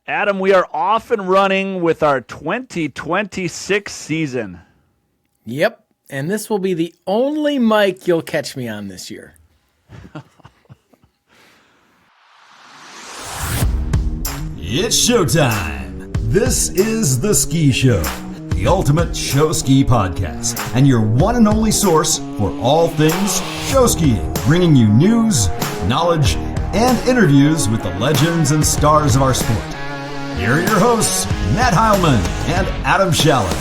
Adam, we are off and running with our 2026 season. Yep, and this will be the only mic you'll catch me on this year. It's showtime. This is The Ski Show, the ultimate show ski podcast, and your one and only source for all things show skiing, bringing you news, knowledge, and interviews with the legends and stars of our sport. Here are your hosts, Matt Heilman and Adam Schaller.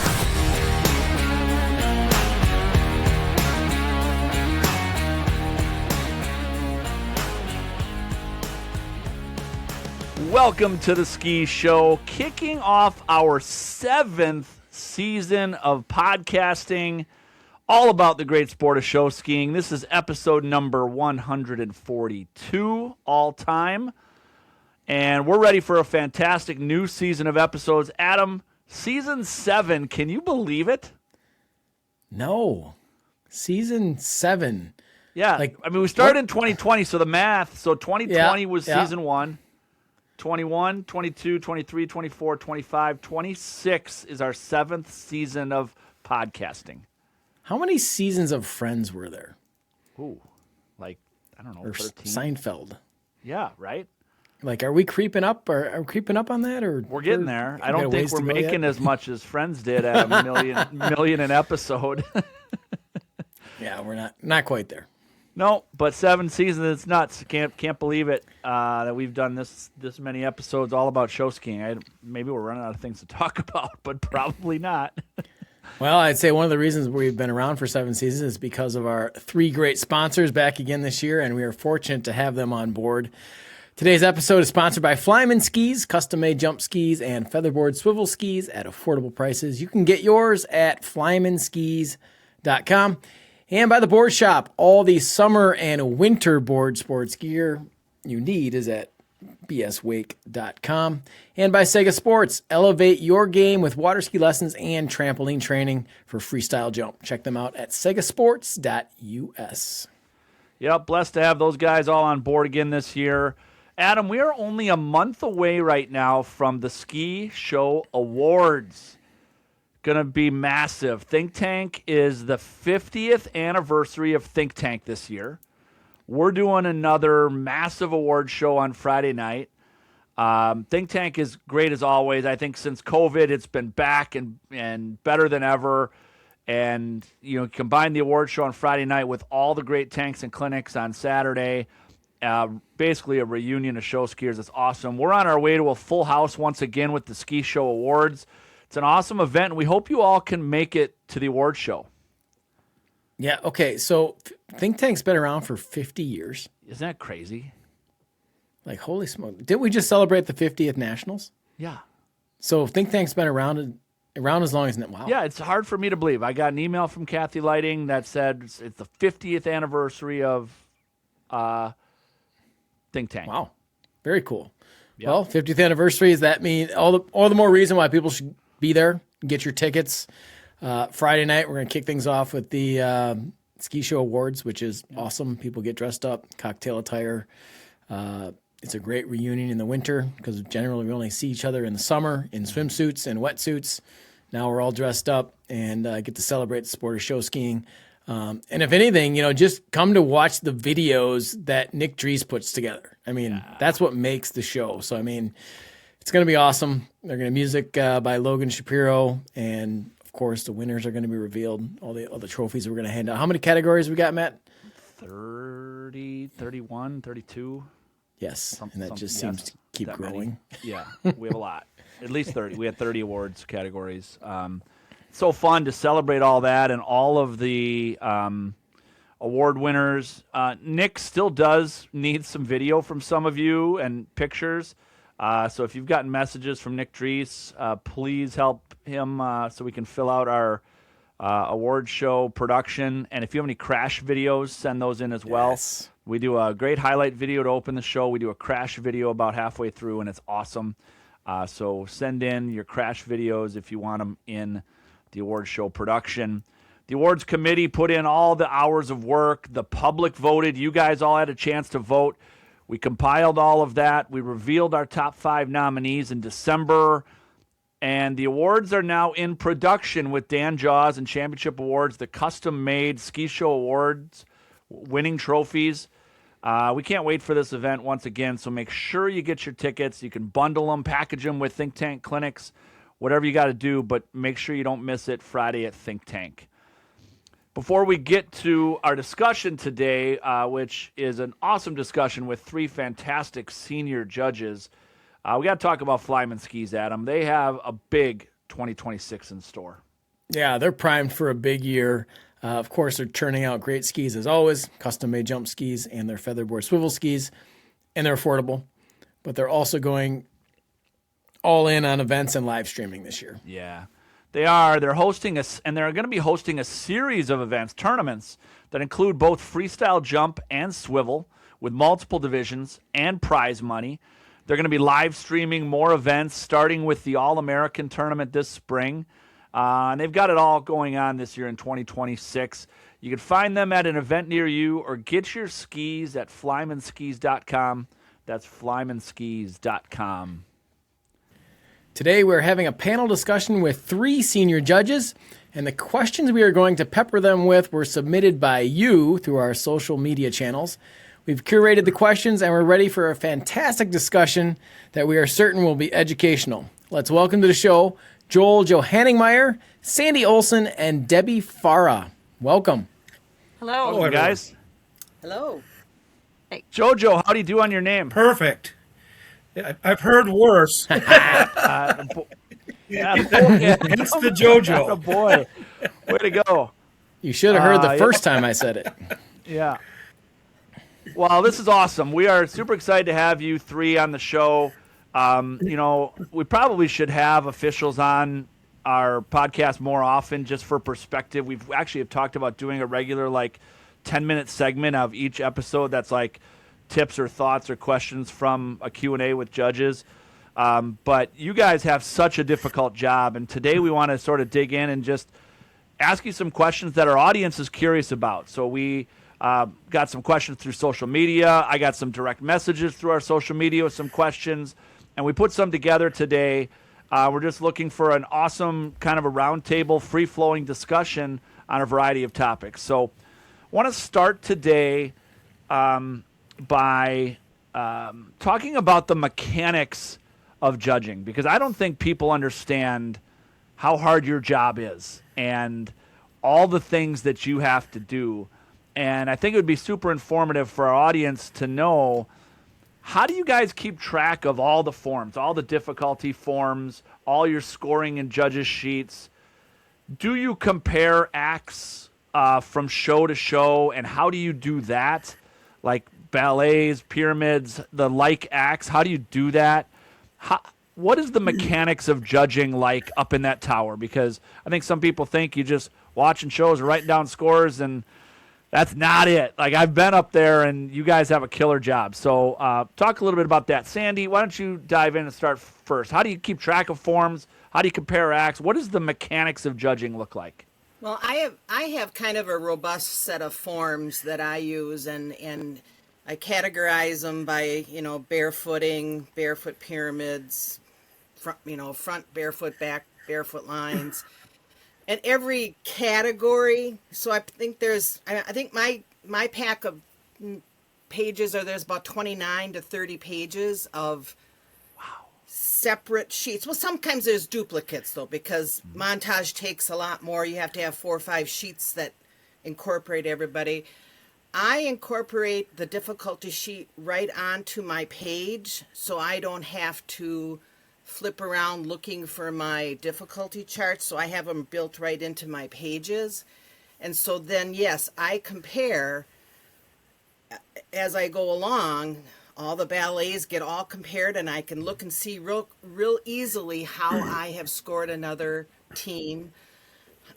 Welcome to the Ski Show, kicking off our 7th season of podcasting, all about the great sport of show skiing. This is episode number 142 all time, and we're ready for a fantastic new season of episodes. Adam, season 7, can you believe it? No, season 7. Yeah, we started in 2020, so the math, so 2020 was season 1. 21, 22, 23, 24, 25, 26 is our 7th season of podcasting. How many seasons of Friends were there? Ooh, I don't know, or 13? Seinfeld. Yeah, right? Are we creeping up? Or are we creeping up on that? Or we're getting there. I don't think we're making as much as Friends did at a million an episode. Yeah, we're not quite there. No, but 7 seasons, it's nuts. Can't believe it that we've done this many episodes all about show skiing. Maybe we're running out of things to talk about, but probably not. Well, I'd say one of the reasons we've been around for 7 seasons is because of our 3 great sponsors back again this year, and we are fortunate to have them on board. Today's episode is sponsored by FlymanSkis, custom-made jump skis, and Featherboard swivel skis at affordable prices. You can get yours at FlymanSkis.com. And by the Board Shop, all the summer and winter board sports gear you need is at bswake.com. And by Saga Sports, elevate your game with water ski lessons and trampoline training for freestyle jump. Check them out at sagasports.us. Yep, blessed to have those guys all on board again this year. Adam, we are only a month away right now from the Ski Show Awards. Going to be massive. Think Tank is the 50th anniversary of Think Tank this year. We're doing another massive award show on Friday night. Think Tank is great as always. I think since COVID, it's been back and better than ever. And, combine the award show on Friday night with all the great tanks and clinics on Saturday. Basically a reunion of show skiers. It's awesome. We're on our way to a full house once again with the Ski Show Awards. It's an awesome event, and we hope you all can make it to the award show. Yeah, okay, so Think Tank's been around for 50 years. Isn't that crazy? Holy smoke. Didn't we just celebrate the 50th Nationals? Yeah. So Think Tank's been around as long as that. Wow. Yeah, it's hard for me to believe. I got an email from Kathy Lighting that said it's the 50th anniversary of Think Tank. Wow. Very cool. Yep. Well, 50th anniversary, does that mean all the more reason why people should be there, get your tickets. Friday night, we're going to kick things off with the Ski Show Awards, which is awesome. People get dressed up, cocktail attire. It's a great reunion in the winter because generally we only see each other in the summer in swimsuits and wetsuits. Now we're all dressed up and get to celebrate the sport of show skiing. And if anything, just come to watch the videos that Nick Dries puts together. That's what makes the show. So, it's going to be awesome. They're going to music by Logan Shapiro, and of course the winners are going to be revealed. All the trophies we're going to hand out. How many categories we got, Matt? 30, 31, 32. Yes, and that just seems to keep growing. Many. Yeah, we have a lot. At least 30. We had 30 awards categories. So fun to celebrate all that and all of the award winners. Nick still does need some video from some of you and pictures. So if you've gotten messages from Nick Dries, please help him so we can fill out our award show production. And if you have any crash videos, send those in as well. Yes. We do a great highlight video to open the show. We do a crash video about halfway through, and it's awesome. So send in your crash videos if you want them in the award show production. The awards committee put in all the hours of work. The public voted. You guys all had a chance to vote. We compiled all of that. We revealed our top 5 nominees in December. And the awards are now in production with Dan Jaws and Championship Awards, the custom-made Ski Show Awards, winning trophies. We can't wait for this event once again, so make sure you get your tickets. You can bundle them, package them with Think Tank clinics, whatever you got to do, but make sure you don't miss it Friday at Think Tank. Before we get to our discussion today, which is an awesome discussion with 3 fantastic senior judges, we got to talk about FlymanSkis, Adam. They have a big 2026 in store. Yeah, they're primed for a big year. Of course, they're churning out great skis as always, custom-made jump skis and their Featherboard swivel skis, and they're affordable. But they're also going all in on events and live streaming this year. Yeah, they are. They're hosting and they're going to be hosting a series of events, tournaments that include both freestyle jump and swivel with multiple divisions and prize money. They're going to be live streaming more events, starting with the All-American tournament this spring. And they've got it all going on this year in 2026. You can find them at an event near you or get your skis at FlymanSkis.com. That's FlymanSkis.com. Today we're having a panel discussion with 3 senior judges, and the questions we are going to pepper them with were submitted by you through our social media channels. We've curated the questions, and we're ready for a fantastic discussion that we are certain will be educational. Let's welcome to the show Johanningmeier, Sandi Oleson, and Debbie Farra. Welcome. Hello. Hello, guys. Hello. Jojo, how do you do on your name? Perfect. I've heard worse. It's the JoJo. Oh, boy. Way to go. You should have heard the first time I said it. Yeah. Well, this is awesome. We are super excited to have you 3 on the show. We probably should have officials on our podcast more often just for perspective. We've actually have talked about doing a regular 10-minute segment of each episode that's like tips or thoughts or questions from a Q&A with judges. But you guys have such a difficult job, and today we want to sort of dig in and just ask you some questions that our audience is curious about. So we got some questions through social media. I got some direct messages through our social media with some questions, and we put some together today. We're just looking for an awesome kind of a roundtable, free-flowing discussion on a variety of topics. So I want to start today by talking about the mechanics of judging, because I don't think people understand how hard your job is and all the things that you have to do. And I think it would be super informative for our audience to know, how do you guys keep track of all the forms, all the difficulty forms, all your scoring and judges' sheets? Do you compare acts from show to show, and how do you do that? Like ballets, pyramids, the like acts, how do you do that? What is the mechanics of judging like up in that tower? Because I think some people think you just watching shows, writing down scores, and that's not it. Like, I've been up there, and you guys have a killer job. So talk a little bit about that. Sandi, why don't you dive in and start first? How do you keep track of forms? How do you compare acts? What does the mechanics of judging look like? Well, I have kind of a robust set of forms that I use, and I categorize them by, barefooting, barefoot pyramids, front barefoot, back barefoot lines. And every category, so I think my pack of pages there's about 29 to 30 pages of separate sheets. Well, sometimes there's duplicates though, because montage takes a lot more. You have to have 4 or 5 sheets that incorporate everybody. I incorporate the difficulty sheet right onto my page, so I don't have to flip around looking for my difficulty charts. So I have them built right into my pages. And so then, yes, I compare as I go along. All the ballets get all compared, and I can look and see real easily how I have scored another team.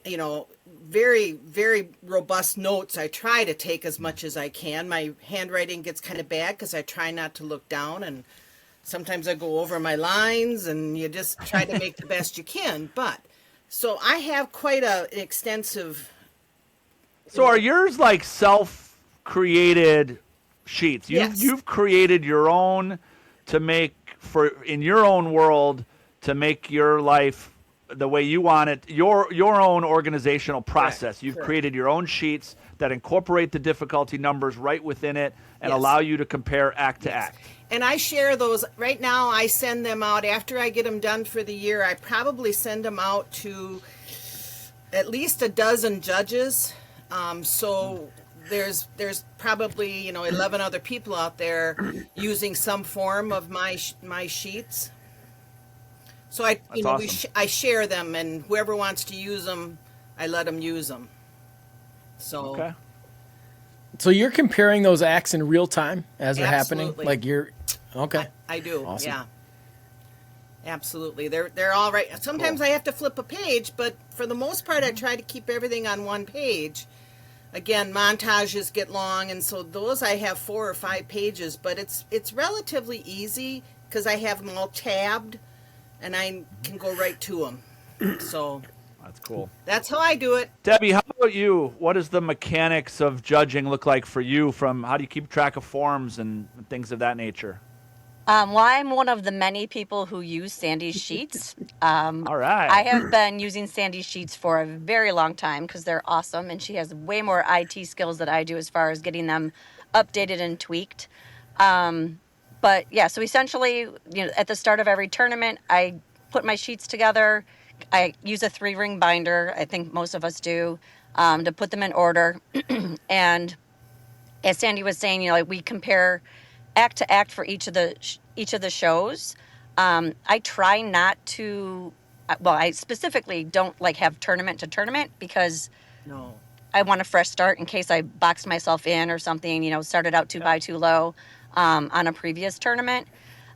Very, very robust notes. I try to take as much as I can. My handwriting gets kind of bad because I try not to look down, and sometimes I go over my lines, and you just try to make the best you can. But so I have quite an extensive. So are yours like self-created sheets. Yes. You've created your own in your own world to make your life the way you want it, your own organizational process. Correct. You've Correct. created your own sheets that incorporate the difficulty numbers right within it and Yes. allow you to compare act to act. And I share those right now. I send them out after I get them done for the year. I probably send them out to at least a dozen judges. So there's probably 11 other people out there using some form of my sheets. So I awesome. I share them, and whoever wants to use them, I let them use them. So Okay. So you're comparing those acts in real time as they're happening? Absolutely. Like you're okay. I do. Awesome. Yeah. Absolutely. They're all right. Sometimes I have to flip a page, but for the most part I try to keep everything on one page. Again, montages get long, and so those I have 4 or 5 pages, but it's relatively easy because I have them all tabbed and I can go right to them. So That's cool. that's how I do it. Debbie, how about you? What does the mechanics of judging look like for you? From how do you keep track of forms and things of that nature? Well, I'm one of the many people who use Sandi's sheets. All right. I have been using Sandi's sheets for a very long time because they're awesome, and she has way more IT skills than I do as far as getting them updated and tweaked. But yeah, so essentially, at the start of every tournament, I put my sheets together. I use a 3-ring binder. I think most of us do, to put them in order. And as Sandi was saying, we compare act to act for each of the shows. I try not to. Well, I specifically don't have tournament to tournament because No. I want a fresh start in case I boxed myself in or something. Started out too low on a previous tournament.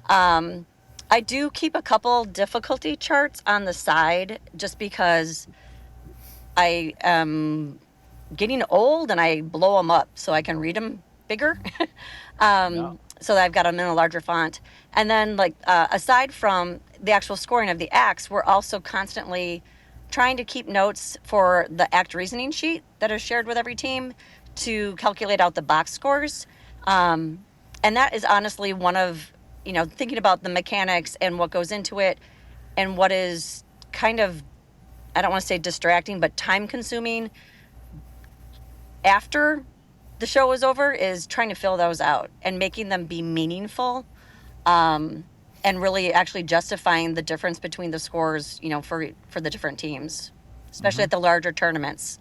I do keep a couple difficulty charts on the side just because I am getting old and I blow them up so I can read them bigger. So that I've got them in a larger font. And then aside from the actual scoring of the acts, we're also constantly trying to keep notes for the act reasoning sheet that is shared with every team to calculate out the box scores. And that is honestly one of, thinking about the mechanics and what goes into it and what is kind of, I don't want to say distracting, but time consuming after the show is over is trying to fill those out and making them be meaningful, and really actually justifying the difference between the scores, for the different teams, especially at the larger tournaments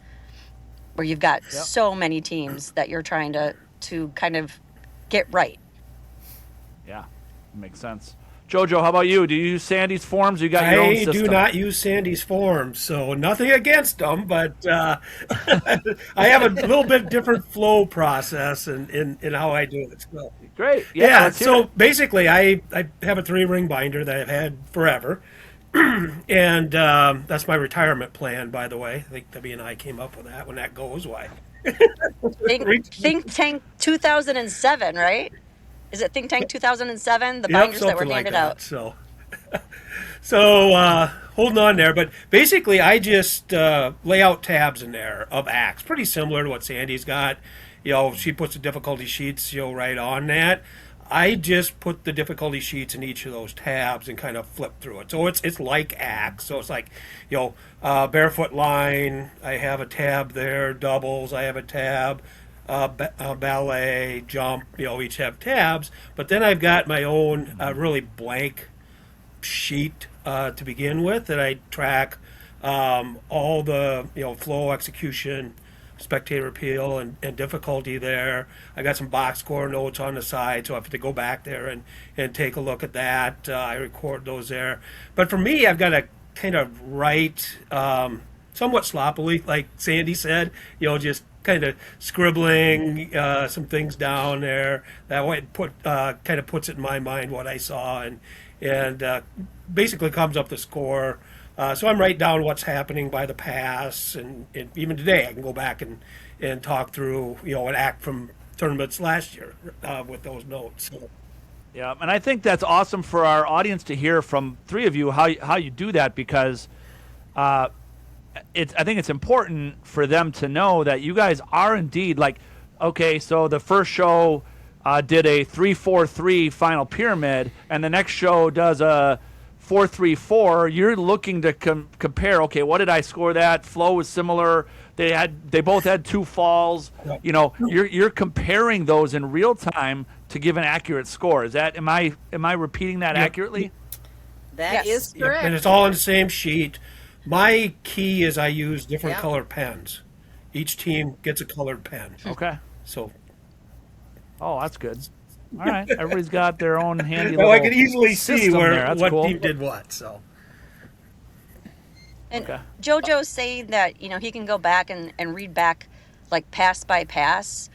where you've got so many teams that you're trying to kind of get right. Yeah, makes sense. Jojo, how about you? Do you use Sandi's forms? You got your own I system? do not use Sandi's forms, so nothing against them, but I have a little bit different flow process in how I do it. So. Great. Yeah. Let's hear So it. basically, I have a 3-ring binder that I've had forever, and that's my retirement plan, by the way. I think Debbie and I came up with that. When that goes, why? Think Tank 2007, right? Is it Think Tank 2007? The binders that were something like handed that. out. So holding on there, but basically I just lay out tabs in there of acts, pretty similar to what Sandi's got. She puts the difficulty sheets, right on that. I just put the difficulty sheets in each of those tabs and kind of flip through it. So it's like acts. So it's like, barefoot line, I have a tab there, doubles, I have a tab. Ballet, jump, each have tabs, but then I've got my own really blank sheet to begin with that I track all the flow, execution, spectator appeal, and difficulty there. I got some box score notes on the side, so I have to go back there and take a look at that. I record those there, but for me, I've got to kind of write somewhat sloppily, like Sandi said, just kind of scribbling some things down there. That way, kind of puts it in my mind what I saw, and basically comes up the score. So I'm writing down what's happening by the pass, and even today I can go back and talk through an act from tournaments last year with those notes. So. Yeah, and I think that's awesome for our audience to hear from 3 of you how you do that, because I think it's important for them to know that you guys are indeed okay, so the first show did a 3-4-3 final pyramid, and the next show does a 4-3-4, you're looking to compare. Okay, what did I score that? Flow was similar. They both had 2 falls. You know, you're comparing those in real time to give an accurate score. Is that am I repeating that accurately? That Yes. is correct. And it's all on the same sheet. My key is I use different Yeah. colored pens. Each team gets a colored pen. Okay. So, Oh, that's good. All right. Everybody's got their own handy well, little I could easily see system where there. That's what cool. team did what. So, And Okay. JoJo's saying that, he can go back and read back, like, pass by pass,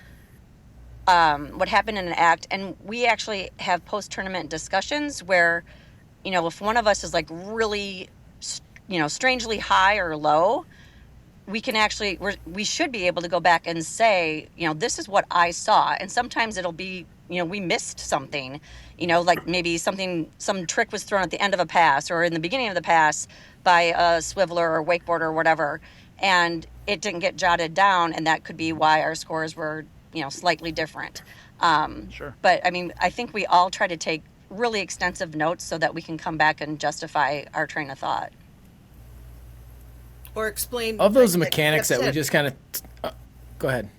what happened in an act. And we actually have post-tournament discussions where, if one of us is, like, really, strangely high or low, we can actually, we should be able to go back and say, this is what I saw. And sometimes it'll be, we missed something, like maybe some trick was thrown at the end of a pass or in the beginning of the pass by a swiveler or wakeboarder or whatever, and it didn't get jotted down, and that could be why our scores were, slightly different. Sure. But I mean, I think we all try to take really extensive notes so that we can come back and justify our train of thought. Or explain Of those like mechanics Jeff that we said. just kind of go ahead.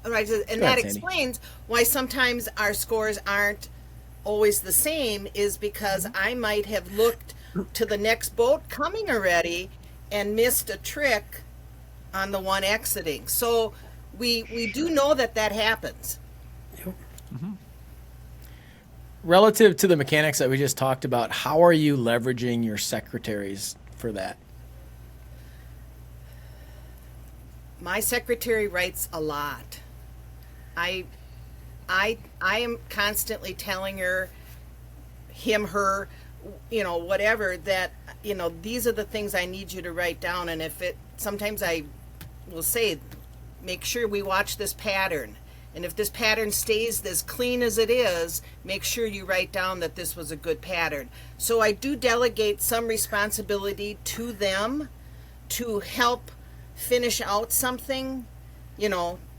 Right, and Go that ahead, Sandy. explains why sometimes our scores aren't always the same, is because I might have looked to the next boat coming already and missed a trick on the one exiting. So we do know that happens. Relative to the mechanics that we just talked about, how are you leveraging your secretaries for that? My secretary writes a lot. I am constantly telling her, her, whatever, that, these are the things I need you to write down. And sometimes I will say, make sure we watch this pattern. And if this pattern stays as clean as it is, make sure you write down that this was a good pattern. So I do delegate some responsibility to them to help finish out something,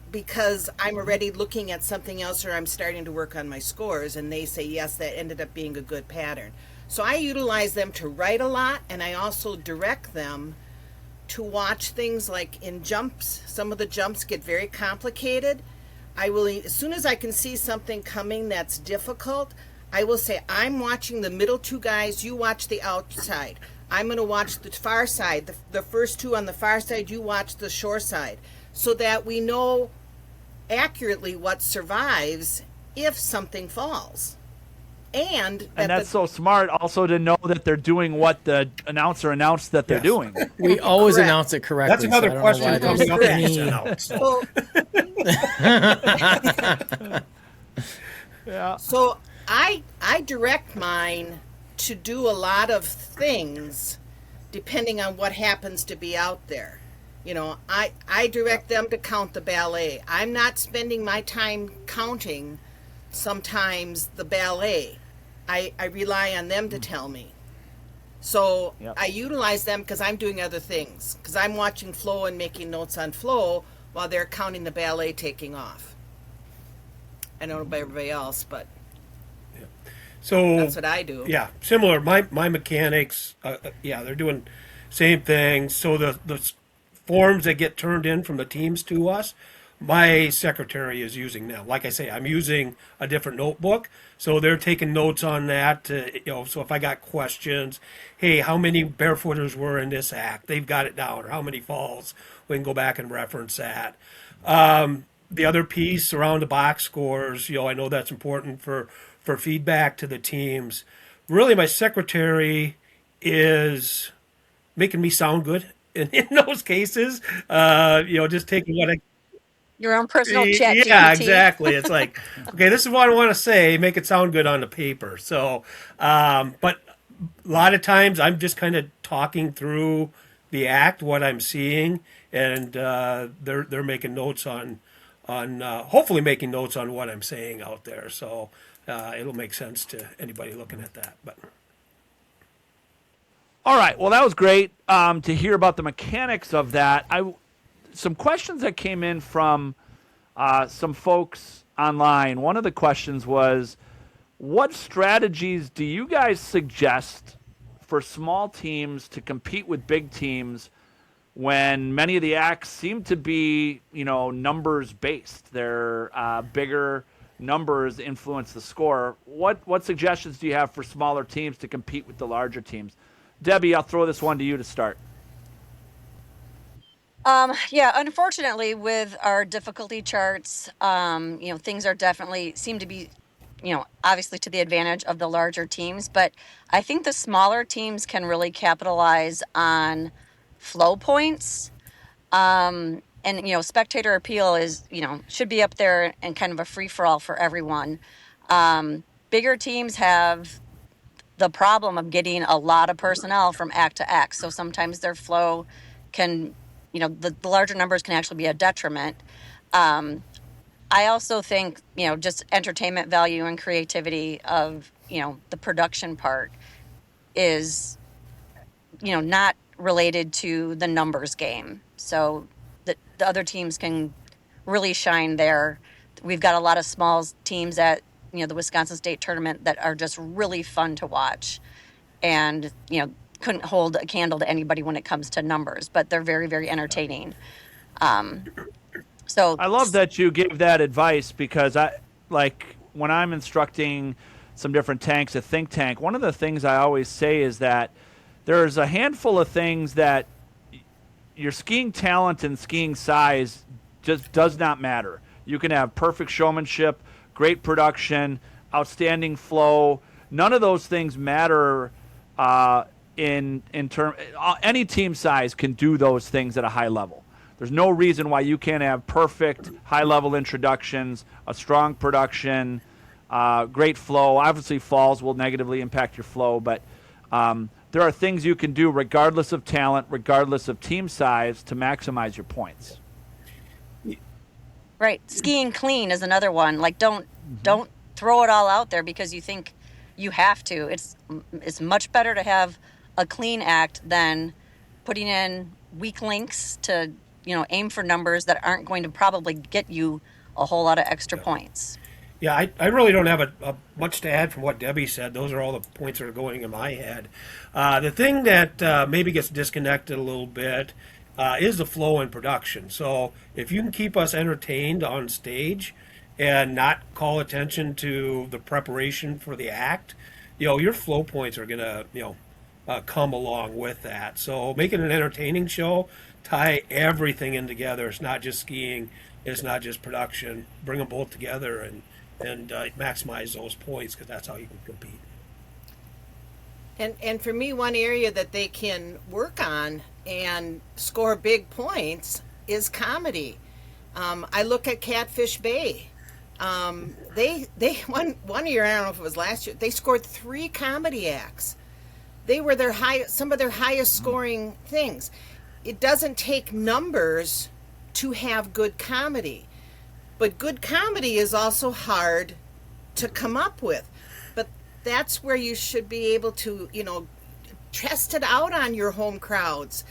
because I'm already looking at something else or I'm starting to work on my scores, and they say, yes, that ended up being a good pattern. So I utilize them to write a lot, and I also direct them to watch things like in jumps. Some of the jumps get very complicated. I will, as soon as I can see something coming that's difficult, I will say, I'm watching the middle 2 guys, you watch the outside. I'm going to watch the far side, the first 2 on the far side, you watch the shore side, so that we know accurately what survives if something falls. And that's so smart also to know that they're doing what the announcer announced that they're doing. We always Correct. announce it correctly. that's another so I question don't know why coming up there's in any- out. So. Yeah. So I direct mine to do a lot of things depending on what happens to be out there. I direct them to count the ballet. I'm not spending my time counting sometimes the ballet. I rely on them to tell me. So Yep. I utilize them because I'm doing other things, because I'm watching flow and making notes on flow while they're counting the ballet taking off. I don't know about everybody else, but So that's what I do. Yeah, similar. My mechanics, they're doing same thing. So the forms that get turned in from the teams to us, my secretary is using now. Like I say, I'm using a different notebook, so they're taking notes on that. So if I got questions, hey, how many barefooters were in this act? They've got it down. Or how many falls? We can go back and reference that. The other piece around the box scores, I know that's important for feedback to the teams. Really, my secretary is making me sound good in those cases. Just taking what I... Your own personal chat Yeah, GPT. exactly. It's like, okay, this is what I want to say, make it sound good on the paper. So, but a lot of times I'm just kind of talking through the act, what I'm seeing, and they're making notes on hopefully making notes on what I'm saying out there. So it'll make sense to anybody looking at that. But All right. Well, that was great to hear about the mechanics of that. Some questions that came in from some folks online, one of the questions was, what strategies do you guys suggest for small teams to compete with big teams when many of the acts seem to be, numbers based? They're bigger numbers influence the score. What suggestions do you have for smaller teams to compete with the larger teams? Debbie, I'll throw this one to you to start. Yeah, unfortunately, with our difficulty charts, things are definitely seem to be, obviously to the advantage of the larger teams. But I think the smaller teams can really capitalize on flow points. And spectator appeal is, should be up there and kind of a free for all for everyone. Bigger teams have the problem of getting a lot of personnel from act to act. So sometimes their flow can, the larger numbers can actually be a detriment. I also think, just entertainment value and creativity of, the production part is, not related to the numbers game. So the other teams can really shine there. We've got a lot of small teams at, the Wisconsin State tournament that are just really fun to watch and, couldn't hold a candle to anybody when it comes to numbers, but they're very, very entertaining. So I love that you gave that advice, because when I'm instructing some different tanks at Think Tank, one of the things I always say is that there's a handful of things that your skiing talent and skiing size just does not matter. You can have perfect showmanship, great production, outstanding flow. None of those things matter in term. Any team size can do those things at a high level. There's no reason why you can't have perfect high-level introductions, a strong production, great flow. Obviously, falls will negatively impact your flow, but there are things you can do regardless of talent, regardless of team size, to maximize your points. Right. Skiing clean is another one. Like, don't throw it all out there because you think you have to. It's much better to have a clean act than putting in weak links to, aim for numbers that aren't going to probably get you a whole lot of extra points. Yeah, I really don't have a much to add from what Debbie said. Those are all the points that are going in my head. The thing that maybe gets disconnected a little bit is the flow in production. So if you can keep us entertained on stage and not call attention to the preparation for the act, your flow points are going to, come along with that. So make it an entertaining show, tie everything in together. It's not just skiing, it's not just production. Bring them both together and maximize those points, because that's how you can compete. And for me, one area that they can work on and score big points is comedy. I look at Catfish Bay. They one year, I don't know if it was last year, they scored 3 comedy acts. They were some of their highest scoring things. It doesn't take numbers to have good comedy, but good comedy is also hard to come up with. But that's where you should be able to, test it out on your home crowds.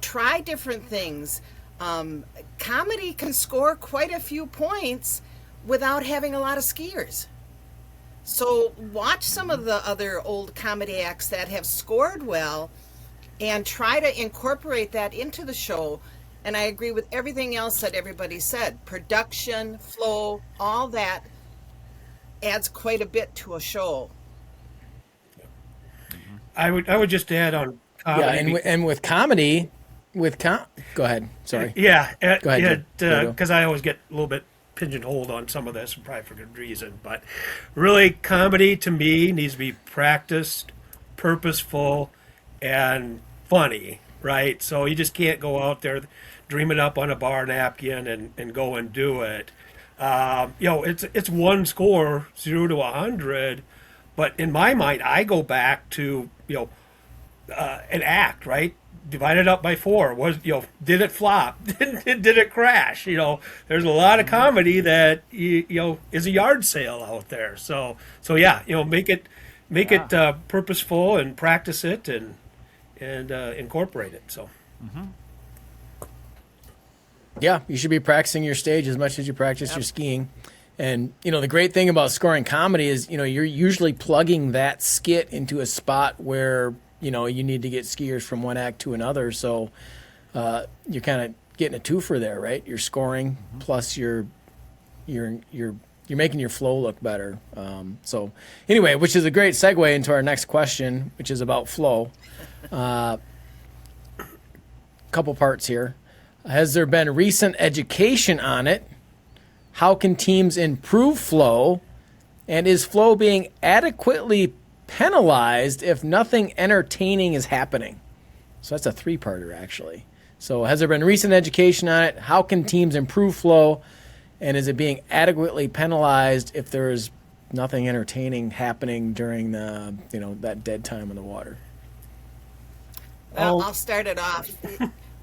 Try different things. Comedy can score quite a few points without having a lot of skiers. So watch some of the other old comedy acts that have scored well and try to incorporate that into the show. And I agree with everything else that everybody said. Production, flow, all that adds quite a bit to a show. I would just add on comedy. Yeah, and with comedy, go ahead. Sorry. Yeah, Go ahead. because I always get a little bit pigeonholed on some of this, and probably for good reason. But really, comedy to me needs to be practiced, purposeful, and funny, right? So you just can't go out there dream it up on a bar napkin and go and do it. It's one score, 0 to 100, but in my mind, I go back to an act, right? Divided up by 4. Did it flop? Did it crash? There's a lot of comedy that is a yard sale out there. So yeah, make it purposeful and practice it and incorporate it. So. Mm-hmm. Yeah, you should be practicing your stage as much as you practice your skiing. And, the great thing about scoring comedy is, you're usually plugging that skit into a spot where, you need to get skiers from one act to another. So you're kind of getting a twofer there, right? You're scoring plus you're making your flow look better. So anyway, which is a great segue into our next question, which is about flow. Couple parts here. Has there been recent education on it? How can teams improve flow? And is flow being adequately penalized if nothing entertaining is happening? So that's a three-parter, actually. So has there been recent education on it? How can teams improve flow? And is it being adequately penalized if there is nothing entertaining happening during the, that dead time in the water? Well, I'll start it off.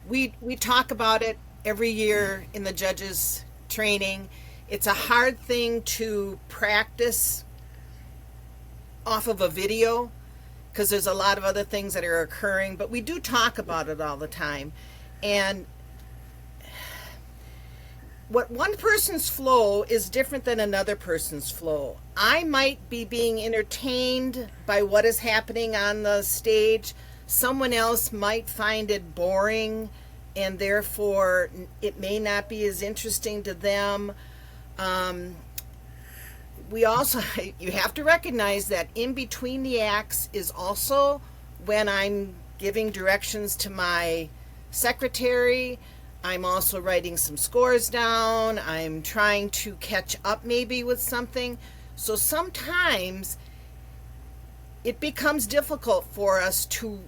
We talk about it every year in the judges' training. It's a hard thing to practice off of a video because there's a lot of other things that are occurring, but we do talk about it all the time. And what one person's flow is different than another person's flow. I might be being entertained by what is happening on the stage. Someone else might find it boring, and therefore it may not be as interesting to them. We also, you have to recognize that in between the acts is also when I'm giving directions to my secretary. I'm also writing some scores down. I'm trying to catch up maybe with something. So sometimes it becomes difficult for us to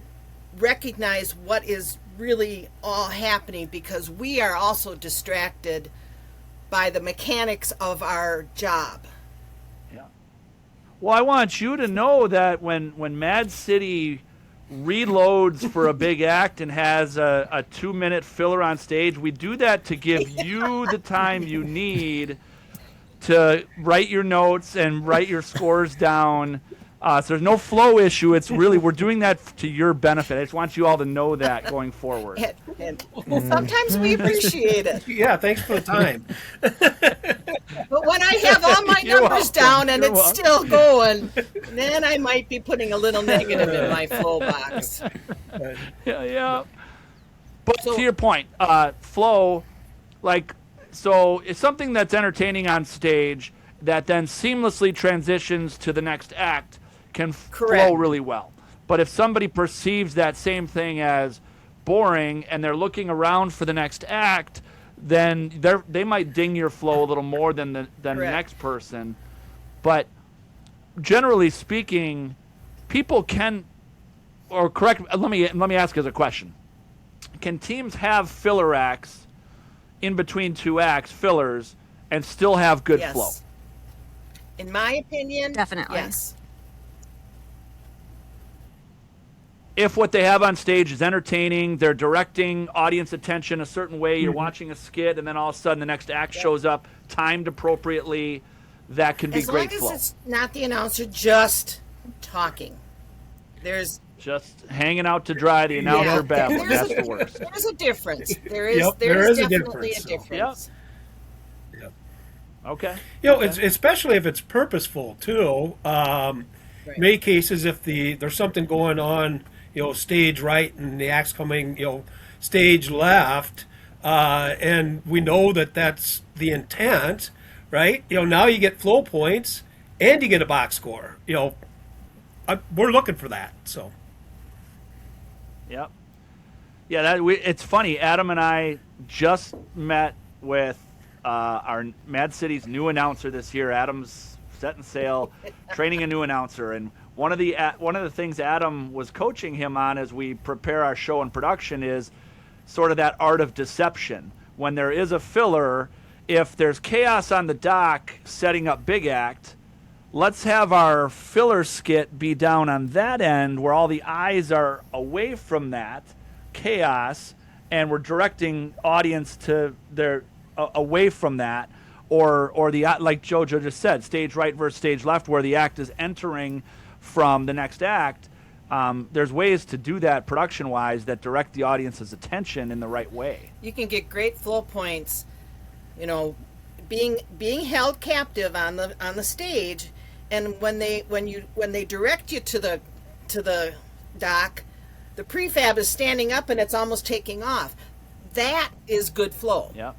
recognize what is really all happening because we are also distracted by the mechanics of our job. Yeah. Well, I want you to know that when Mad City reloads for a big act and has a 2-minute filler on stage, we do that to give you the time you need to write your notes and write your scores down. So there's no flow issue. It's really, we're doing that to your benefit. I just want you all to know that going forward. And sometimes we appreciate it. Yeah, thanks for the time. But when I have all my numbers down and it's still going, then I might be putting a little negative in my flow box. Yeah. But to your point, flow, so it's something that's entertaining on stage that then seamlessly transitions to the next act can flow really well. But if somebody perceives that same thing as boring and they're looking around for the next act, then they might ding your flow a little more than the next person. But generally speaking, people can, or correct, let me ask as a question. Can teams have filler acts in between two acts, fillers, and still have good flow? In my opinion, Definitely. yes. If what they have on stage is entertaining, they're directing audience attention a certain way, you're watching a skit, and then all of a sudden the next act shows up, timed appropriately, that can be great flow. As long as it's not the announcer just talking. There's just hanging out to dry, the announcer babbling. That's the worst. There's a difference. There is definitely a difference. Yep. Okay. It's especially if it's purposeful too. Many cases, if there's something going on, stage right and the act's coming, stage left, and we know that that's the intent, right? Now you get flow points and you get a box score. We're looking for that. So. Yep. Yeah, it's funny. Adam and I just met with our Mad City's new announcer this year. Adam's setting sail, training a new announcer, and one of the things Adam was coaching him on as we prepare our show and production is sort of that art of deception. When there is a filler, if there's chaos on the dock setting up big act, let's have our filler skit be down on that end where all the eyes are away from that chaos, and we're directing audience to their away from that, or the, like Jojo just said, stage right versus stage left, where the act is entering from the next act. There's ways to do that production-wise that direct the audience's attention in the right way. You can get great flow points, being held captive on the stage, and when they direct you to the dock, the prefab is standing up and it's almost taking off. That is good flow. Yeah.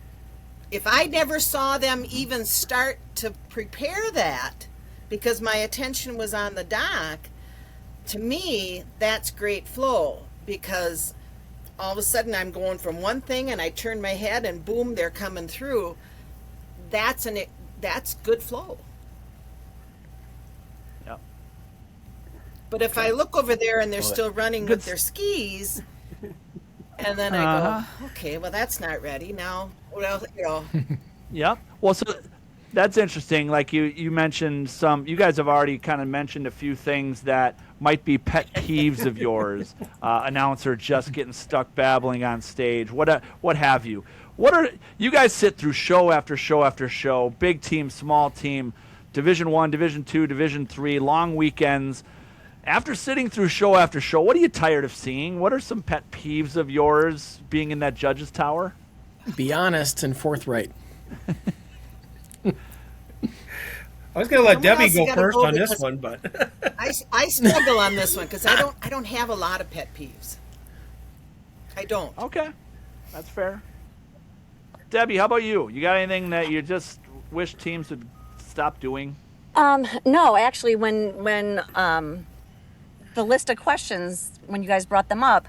If I never saw them even start to prepare that, because my attention was on the dock, to me, that's great flow, because all of a sudden I'm going from one thing and I turn my head and boom, they're coming through. That's good flow. Yeah. But if I look over there and they're still running with their skis, and then I go, okay, well, that's not ready now. Well, Yeah. Well, so that's interesting. Like you mentioned you guys have already kind of mentioned a few things that might be pet peeves of yours. Announcer just getting stuck babbling on stage. What have you? You guys sit through show after show after show, big team, small team, Division I, Division II, Division III, long weekends. After sitting through show after show, what are you tired of seeing? What are some pet peeves of yours being in that judge's tower? Be honest and forthright. I was going to let Someone Debbie else go gotta first go on this because- one, but I struggle on this one because I don't have a lot of pet peeves. I don't. Okay, that's fair. Debbie, how about you? You got anything that you just wish teams would stop doing? No, actually, when the list of questions, when you guys brought them up,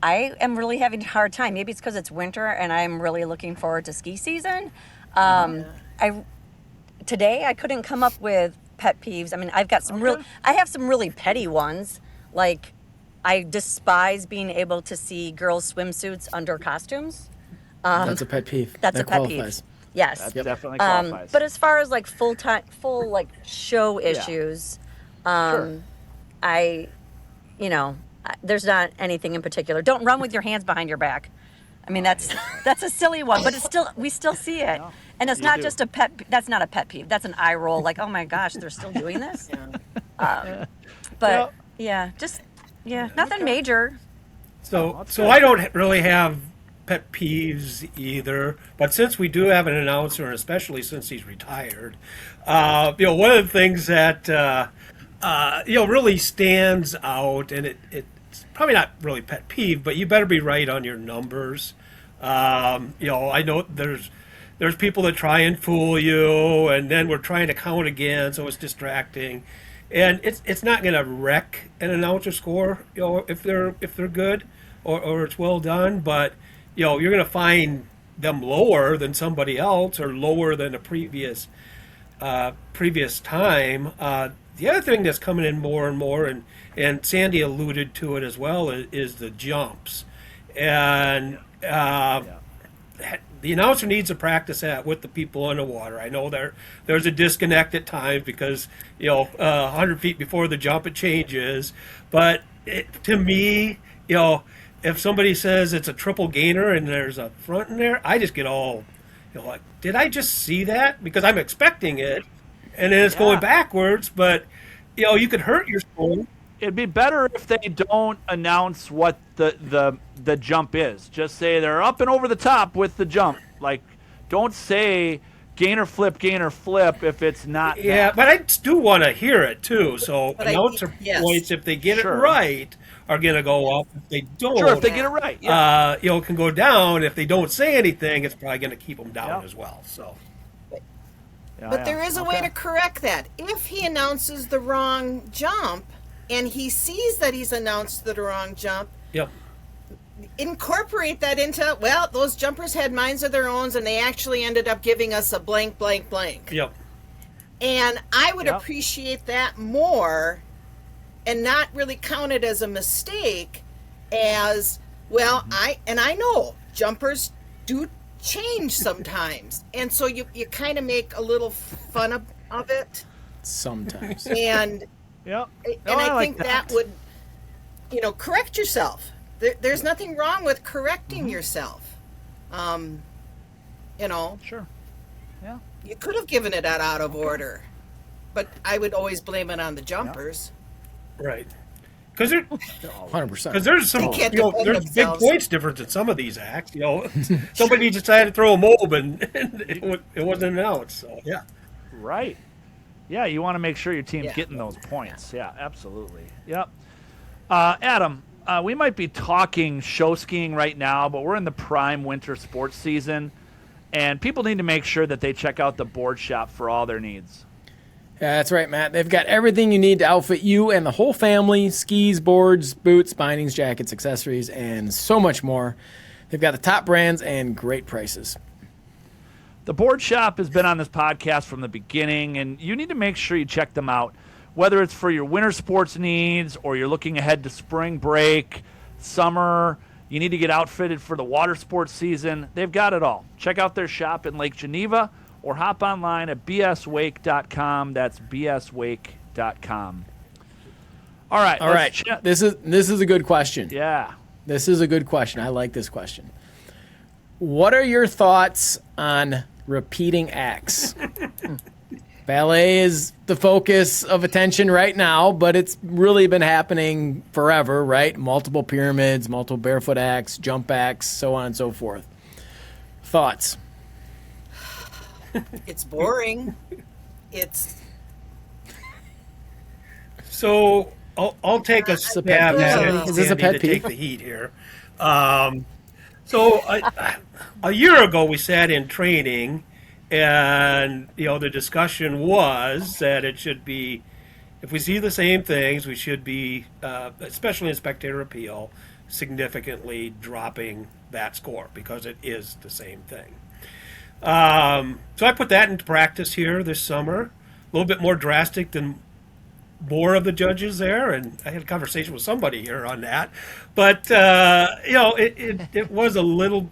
I am really having a hard time. Maybe it's because it's winter and I'm really looking forward to ski season. Today I couldn't come up with pet peeves. I mean, I've got I have some really petty ones. Like, I despise being able to see girls' swimsuits under costumes. That's a pet peeve. That's that a pet qualifies. peeve. Yes. That definitely qualifies. But as far as like full like show issues, Sure. there's not anything in particular. Don't run with your hands behind your back. I mean, that's a silly one, but we still see it. No, And it's you not do. just that's not a pet peeve. That's an eye roll. Like, oh my gosh, they're still doing this. But nothing major. so I don't really have pet peeves either. But since we do have an announcer, and especially since he's retired, one of the things that really stands out, and it's probably not really pet peeve, but you better be right on your numbers. I know there's people that try and fool you, and then we're trying to count again, so it's distracting, and it's not going to wreck an announcer score, if they're good or it's well done, but you're going to find them lower than somebody else or lower than a previous time. The other thing that's coming in more and more, and Sandi alluded to it as well, is the jumps, and the announcer needs to practice that with the people underwater. I know there's a disconnect at times because 100 feet before the jump it changes, but to me, if somebody says it's a triple gainer and there's a front in there, I just get all like, did I just see that? Because I'm expecting it, and then it's going backwards, but you could hurt your score. It'd be better if they don't announce what the jump is. Just say they're up and over the top with the jump. Like, don't say gainer flip if it's not. Yeah, that. but I do want to hear it too. So But announcer yes. points, if they get Sure. it right, are going to go up. If they don't, Sure, if they get it right. Yeah. it can go down. If they don't say anything, it's probably going to keep them down as well. So. But there is a way to correct that. If he announces the wrong jump and he sees that he's announced the wrong jump, Yep. incorporate that into, well, those jumpers had minds of their own and they actually ended up giving us a blank, blank, blank. Yep. And I would appreciate that more and not really count it as a mistake as, well, I know jumpers do change sometimes. And so you kind of make a little fun of it. Sometimes. And Yep. I think that would, correct yourself. There's nothing wrong with correcting yourself. Sure. Yeah. You could have given it out of order, but I would always blame it on the jumpers. Right. Because 100%. there's some, can't there's defend big themselves. points difference in some of these acts. Somebody decided to throw a mob and it wasn't announced. So yeah, Right. Yeah, you want to make sure your team's getting those points. Yeah, absolutely. Yep. Adam, we might be talking show skiing right now, but we're in the prime winter sports season, and people need to make sure that they check out the board shop for all their needs. Yeah, that's right, Matt. They've got everything you need to outfit you and the whole family: skis, boards, boots, bindings, jackets, accessories, and so much more. They've got the top brands and great prices. The Board Shop has been on this podcast from the beginning, and you need to make sure you check them out, whether it's for your winter sports needs or you're looking ahead to spring break, summer. You need to get outfitted for the water sports season. They've got it all. Check out their shop in Lake Geneva or hop online at bswake.com. That's bswake.com. All right. All right. This is a good question. Yeah. This is a good question. I like this question. What are your thoughts on repeating acts? Ballet is the focus of attention right now, but it's really been happening forever, right? Multiple pyramids, multiple barefoot acts, jump acts, so on and so forth. Thoughts? It's boring. It's so I'll take a stab at it. Is this a pet to peeve? take the heat here. So a year ago we sat in training, and the discussion was that it should be, if we see the same things, we should be, especially in spectator appeal, significantly dropping that score because it is the same thing. So I put that into practice here this summer, a little bit more drastic than more of the judges there, and I had a conversation with somebody here on that. But it was a little,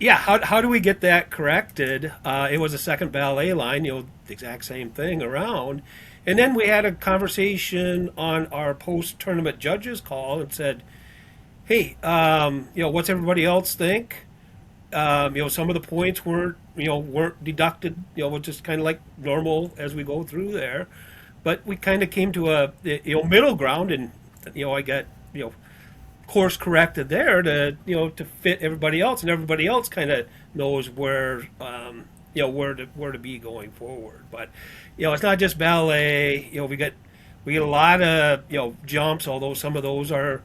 how do we get that corrected? It was a second ballet line, the exact same thing around. And then we had a conversation on our post-tournament judges call and said, hey, what's everybody else think? Some of the points weren't deducted, just kind of like normal as we go through there. But we kind of came to a middle ground, and I got course corrected there to fit everybody else, and everybody else kind of knows where where to be going forward. But it's not just ballet. We get a lot of jumps, although some of those are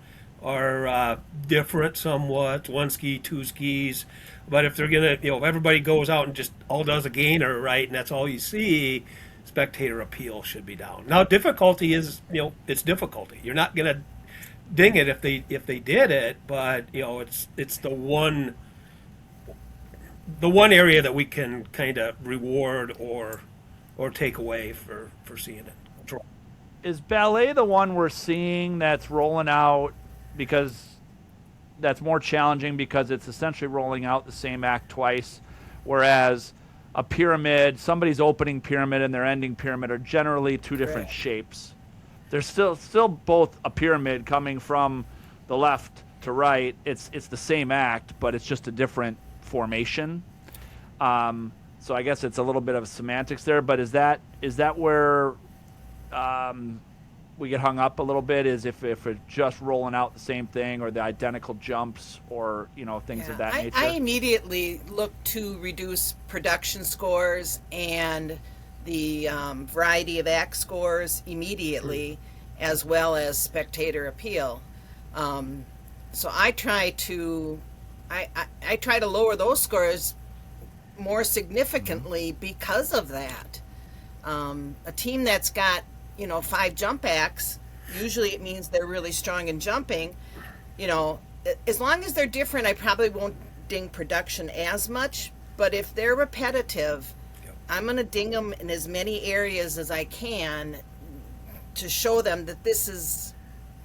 different somewhat. One ski, two skis. But if they're gonna if everybody goes out and just all does a gainer, right, and that's all you see, spectator appeal should be down. Now, difficulty is, it's difficulty. You're not going to ding it if they did it, but it's the one area that we can kind of reward or take away for seeing it. Is ballet the one we're seeing that's rolling out because that's more challenging because it's essentially rolling out the same act twice, whereas a pyramid, somebody's opening pyramid and their ending pyramid are generally two different shapes. There's still both a pyramid coming from the left to right. It's the same act, but it's just a different formation. So I guess it's a little bit of semantics there. But is that where we get hung up a little bit? Is if it's just rolling out the same thing or the identical jumps or things of that nature? I immediately look to reduce production scores and the variety of act scores immediately, as well as spectator appeal. So I try to lower those scores more significantly because of that. A team that's got 5 jump acts, usually it means they're really strong in jumping. As long as they're different, I probably won't ding production as much. But if they're repetitive, I'm going to ding them in as many areas as I can to show them that this is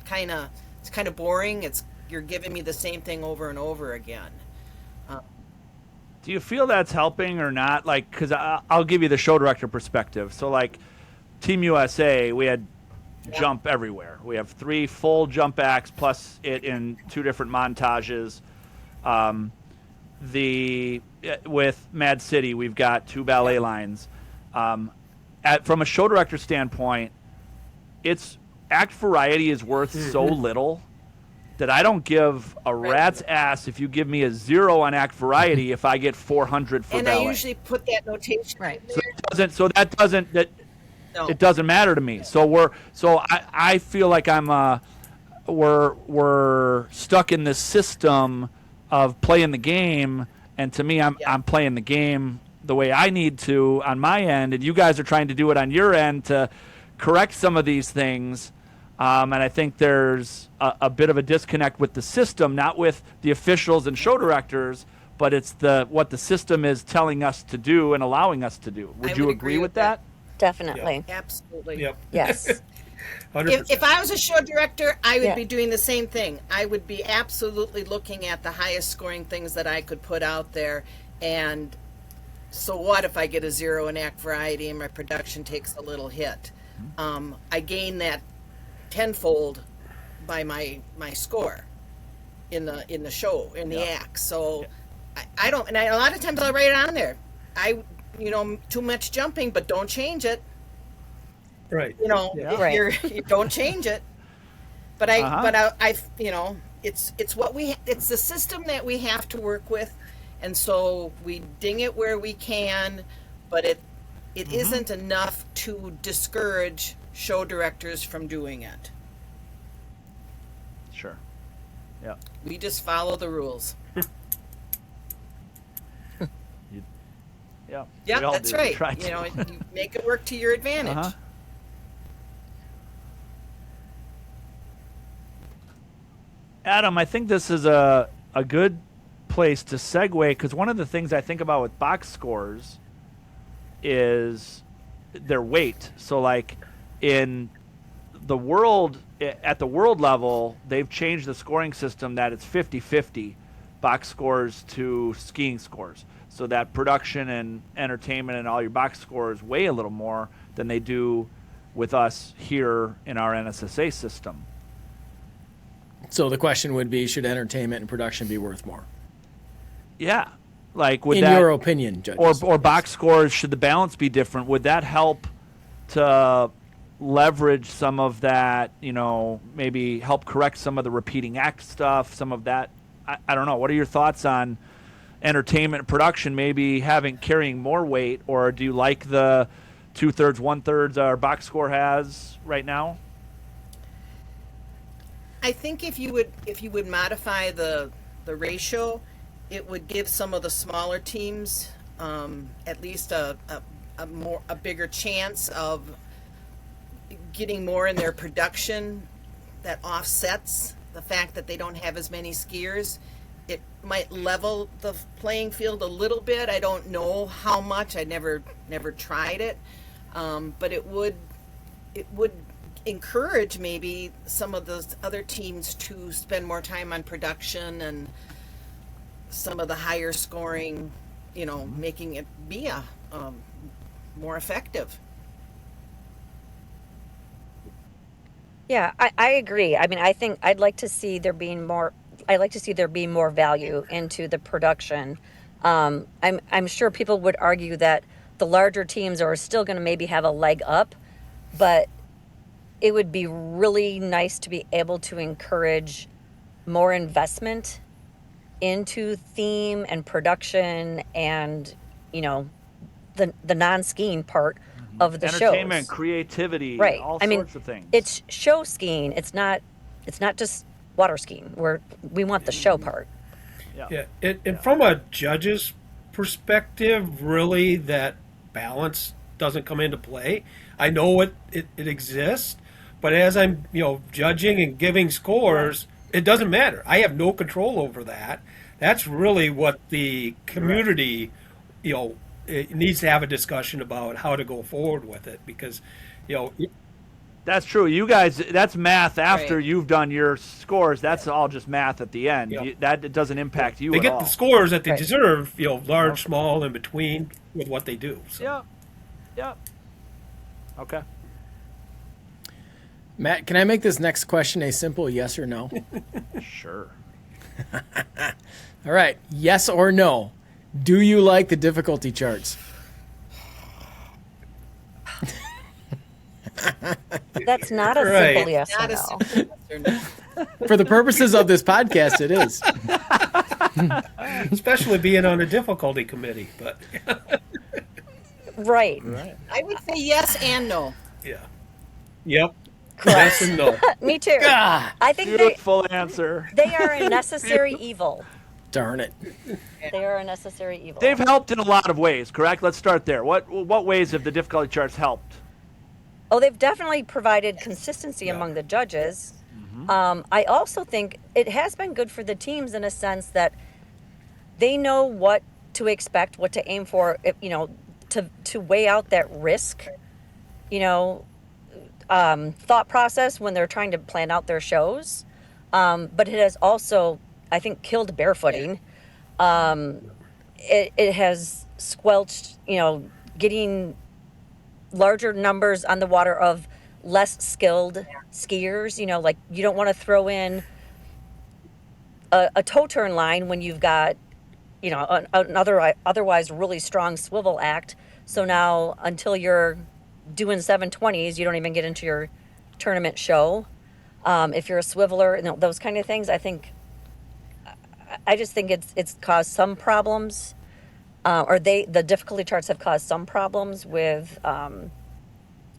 kind of boring. You're giving me the same thing over and over again. Do you feel that's helping or not? Like, because I'll give you the show director perspective. So, like, Team USA, we had jump everywhere. We have 3 full jump acts plus it in 2 different montages. With Mad City, we've got 2 ballet lines. From a show director standpoint, it's act variety is worth so little that I don't give a rat's ass if you give me a 0 on act variety if I get 400 for And ballet. I usually put that notation Right. in there. No. It doesn't matter to me. So I feel like we're stuck in this system of playing the game, and to me I'm playing the game the way I need to on my end, and you guys are trying to do it on your end to correct some of these things. And I think there's a bit of a disconnect with the system, not with the officials and show directors, but it's what the system is telling us to do and allowing us to do. Would you agree with that? Definitely. Absolutely. Yep. Yes. 100%. If I was a show director, I would Yeah. be doing the same thing. I would be absolutely looking at the highest scoring things that I could put out there. And so what if I get a 0 in act variety and my production takes a little hit? I gain that tenfold by my score in the show, in the act. So I don't, and a lot of times I'll write it on there. Too much jumping, but don't change it. Right. Right. You don't change it. But it's it's the system that we have to work with, and so we ding it where we can, but it isn't enough to discourage show directors from doing it. Sure. Yeah. We just follow the rules. Yeah. Yeah, we all that's do. We right. try to. You make it work to your advantage. Uh-huh. Adam, I think this is a good place to segue, because one of the things I think about with box scores is their weight. So like in the world, at the world level, they've changed the scoring system that it's 50-50 box scores to skiing scores. So that production and entertainment and all your box scores weigh a little more than they do with us here in our NSSA system. So the question would be, should entertainment and production be worth more? Yeah. Like would In that, your opinion, judges. or box scores, should the balance be different? Would that help to leverage some of that, maybe help correct some of the repeating act stuff, some of that? I don't know. What are your thoughts on entertainment and production maybe carrying more weight, or do you like the 2/3, 1/3 our box score has right now? I think if you would modify the ratio, it would give some of the smaller teams at least a bigger chance of getting more in their production that offsets the fact that they don't have as many skiers. It might level the playing field a little bit. I don't know how much. I never tried it, but it would encourage maybe some of those other teams to spend more time on production and some of the higher scoring, making it be more effective. Yeah, I agree. I mean, I think I'd like to see there being more. I like to see there be more value into the production. I'm sure people would argue that the larger teams are still going to maybe have a leg up, but it would be really nice to be able to encourage more investment into theme and production and the non-skiing part of the shows. Entertainment, creativity, Right. all I mean, sorts of things. It's show skiing. It's not just water skiing. We want the show part. Yeah, and from a judge's perspective, really, that balance doesn't come into play. I know it exists, but as I'm judging and giving scores, it doesn't matter. I have no control over that. That's really what the community, it needs to have a discussion about how to go forward with it, because That's true. You guys, that's math after Right. you've done your scores. That's all just math at the end. Yeah. That doesn't impact you they at get all. the scores that they Right. deserve, large, small, in between with what they do. So. Yeah. Yeah. Okay. Matt, can I make this next question a simple yes or no? Sure. All right. Yes or no? Do you like the difficulty charts? That's not a Right. simple yes Not or a no. simple yes or no. For the purposes of this podcast, it is. Especially being on a difficulty committee, but Right. I would say yes and no. yeah. Yep. Correct. Yes and no. Me too. Ah, I think Beautiful answer. they are a necessary evil. darn it. They are a necessary evil. They've helped in a lot of ways, correct? Let's start there. What ways have the difficulty charts helped? Oh, they've definitely provided consistency among the judges. I also think it has been good for the teams in a sense that they know what to expect, what to aim for, to weigh out that risk, thought process when they're trying to plan out their shows. But it has also, I think, killed barefooting. It has squelched, getting larger numbers on the water of less skilled skiers. Like you don't want to throw in a toe turn line when you've got, another otherwise really strong swivel act. So now until you're doing 720s, you don't even get into your tournament show. If you're a swiveler, those kind of things, I just think it's caused some problems, the difficulty charts have caused some problems with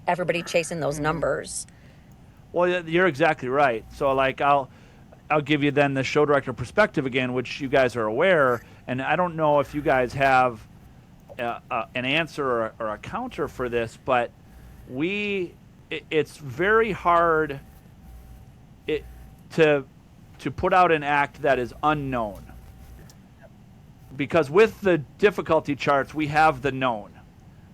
everybody chasing those numbers. Well, you're exactly right. So, like, I'll give you then the show director perspective again, which you guys are aware, and I don't know if you guys have an answer or a counter for this, but it's very hard to put out an act that is unknown, because with the difficulty charts we have the known.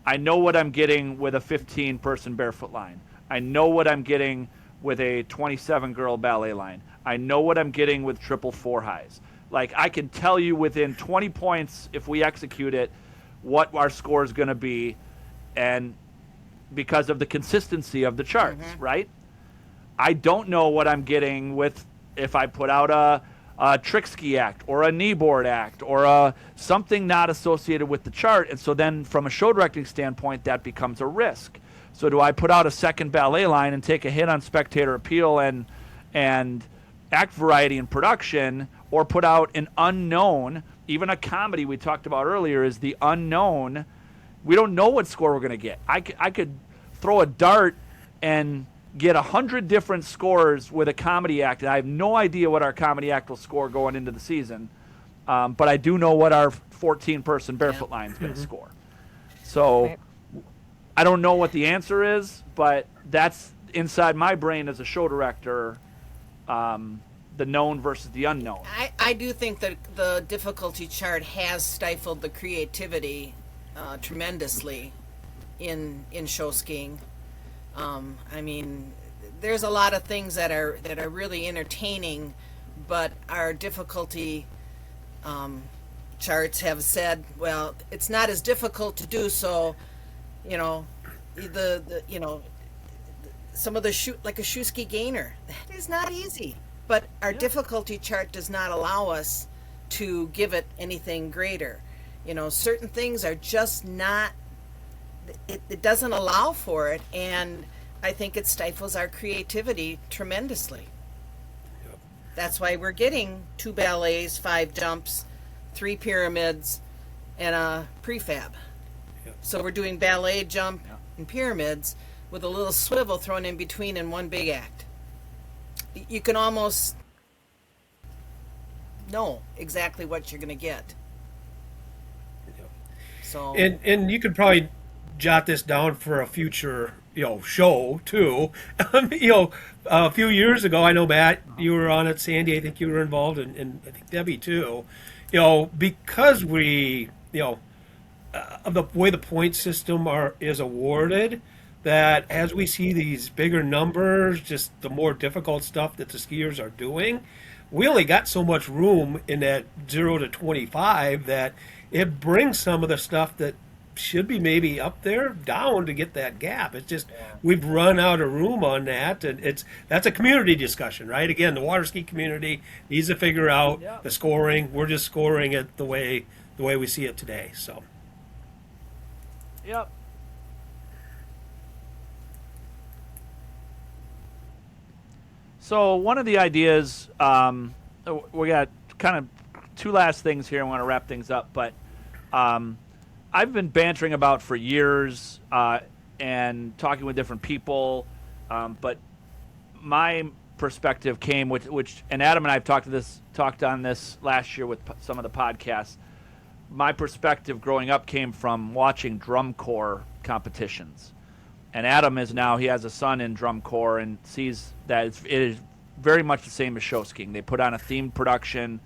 I know what I'm getting with a 15-person barefoot line. I know what I'm getting with a 27-girl ballet line. I know what I'm getting with triple four highs. Like, I can tell you within 20 points, if we execute it, what our score is going to be, and because of the consistency of the charts, right? I don't know what I'm getting with if I put out a trick ski act or a kneeboard act or something not associated with the chart. And so then from a show directing standpoint, that becomes a risk. So do I put out a second ballet line and take a hit on spectator appeal and act variety in production, or put out an unknown? Even a comedy we talked about earlier is the unknown. We don't know what score we're going to get. I could throw a dart and get 100 different scores with a comedy act, and I have no idea what our comedy act will score going into the season. But I do know what our 14-person barefoot line is going to score. So Right. I don't know what the answer is, but that's inside my brain as a show director, the known versus the unknown. I do think that the difficulty chart has stifled the creativity tremendously in show skiing. There's a lot of things that are really entertaining, but our difficulty charts have said, well, it's not as difficult to do, so some of the like a shoe ski gainer, that is not easy. But our difficulty chart does not allow us to give it anything greater. Certain things are just not. It doesn't allow for it, and I think it stifles our creativity tremendously. Yep. That's why we're getting 2 ballets, 5 jumps, 3 pyramids, and a prefab. Yep. So we're doing ballet, jump, and pyramids with a little swivel thrown in between in one big act. You can almost know exactly what you're going to get. Yep. So And you could probably jot this down for a future show too. A few years ago, I know, Matt, you were on it. Sandy, I think you were involved, and I think Debbie too. Because we of the way the point system is awarded, that as we see these bigger numbers, just the more difficult stuff that the skiers are doing, we only got so much room in that 0 to 25 that it brings some of the stuff that should be maybe up there down to get that gap. It's just we've run out of room on that, and that's a community discussion, right? Again, the water ski community needs to figure out the scoring. We're just scoring it the way we see it today. So Yep. So one of the ideas, we got kind of two last things here. I want to wrap things up, but I've been bantering about for years and talking with different people, but my perspective came with which, and Adam and I have talked on this last year with some of the podcasts. My perspective growing up came from watching drum corps competitions. And Adam he has a son in drum corps and sees that it is very much the same as show skiing. They put on a themed production,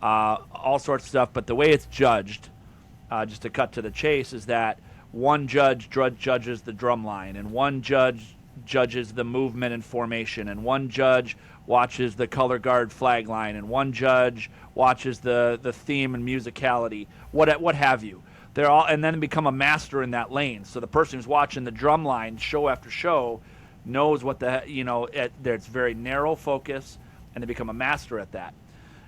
all sorts of stuff, but the way it's judged, just to cut to the chase, is that one judge judges the drum line, and one judge judges the movement and formation, and one judge watches the color guard flag line, and one judge watches the theme and musicality, what have you. They're all, and then become a master in that lane. So the person who's watching the drum line show after show knows what it's very narrow focus, and they become a master at that.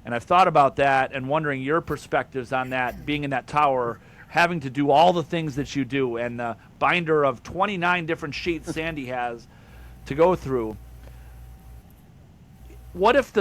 And I've thought about that and wondering your perspectives on that, being in that tower, having to do all the things that you do, and the binder of 29 different sheets Sandi has to go through. What if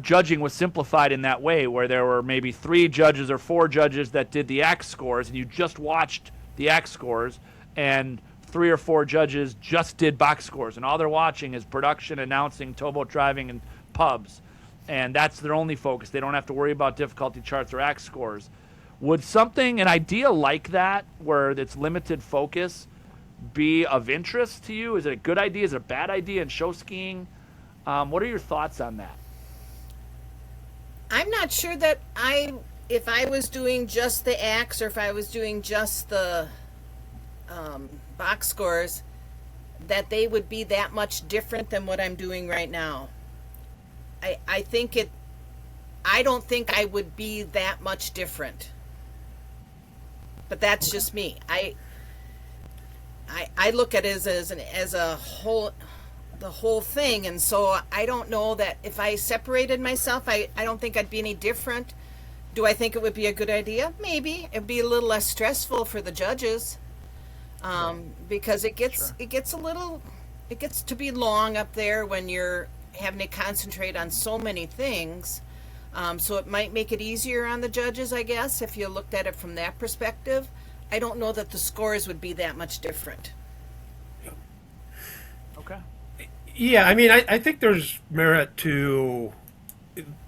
judging was simplified in that way, where there were maybe 3 judges or 4 judges that did the axe scores, and you just watched the axe scores, and 3 or 4 judges just did box scores, and all they're watching is production, announcing, towboat driving, and pubs, and that's their only focus. They don't have to worry about difficulty charts or axe scores. Would an idea like that, where it's limited focus, be of interest to you? Is it a good idea? Is it a bad idea in show skiing? What are your thoughts on that? I'm not sure that if I was doing just the axe, or if I was doing just the box scores, that they would be that much different than what I'm doing right now. I don't think I would be that much different. But that's just me. I look at it as a whole, the whole thing, and so I don't know that if I separated myself, I don't think I'd be any different. Do I think it would be a good idea? Maybe. It'd be a little less stressful for the judges, because it gets to be long up there when you're having to concentrate on so many things. So it might make it easier on the judges, I guess, if you looked at it from that perspective. I don't know that the scores would be that much different. Okay. Yeah, I mean, I think there's merit to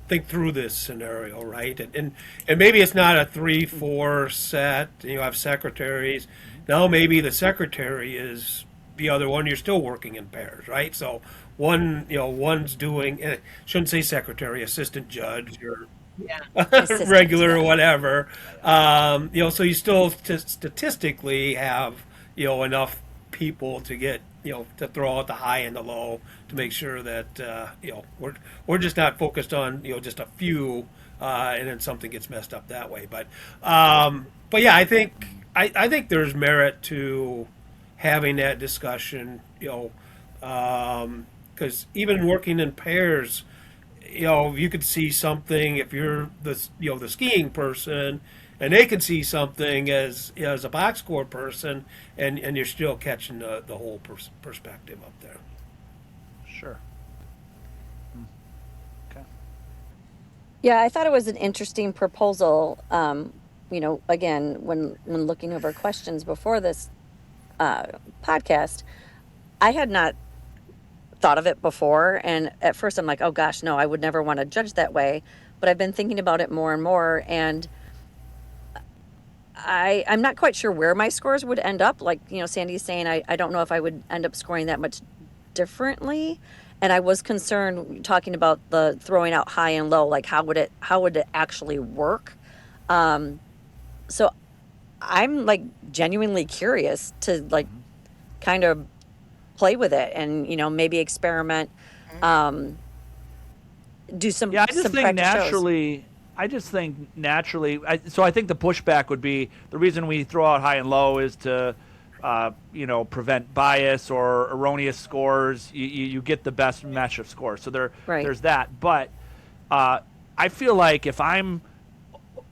think through this scenario, right? And maybe it's not a 3-4 set. You have secretaries. Now maybe the secretary is the other one. You're still working in pairs, right? So one's doing, shouldn't say secretary, assistant judge, or regular or whatever. So you still statistically have, enough people to get, to throw out the high and the low to make sure that, we're just not focused on, just a few, and then something gets messed up that way. But yeah, I think there's merit to having that discussion, because even working in pairs, you could see something if you're the skiing person, and they can see something as a box score person, and you're still catching the whole perspective up there. Sure. Okay. Yeah, I thought it was an interesting proposal. Again, when looking over questions before this podcast, I had not thought of it before, and at first I'm like, oh gosh, no, I would never want to judge that way. But I've been thinking about it more and more, and I'm not quite sure where my scores would end up. Like, Sandy's saying, I don't know if I would end up scoring that much differently. And I was concerned talking about the throwing out high and low, like how would it actually work? So I'm like genuinely curious to like kind of play with it and, maybe experiment, do some, I just think naturally. So I think the pushback would be the reason we throw out high and low is to, prevent bias or erroneous scores. You get the best mesh of scores. So there's that. But I feel like if I'm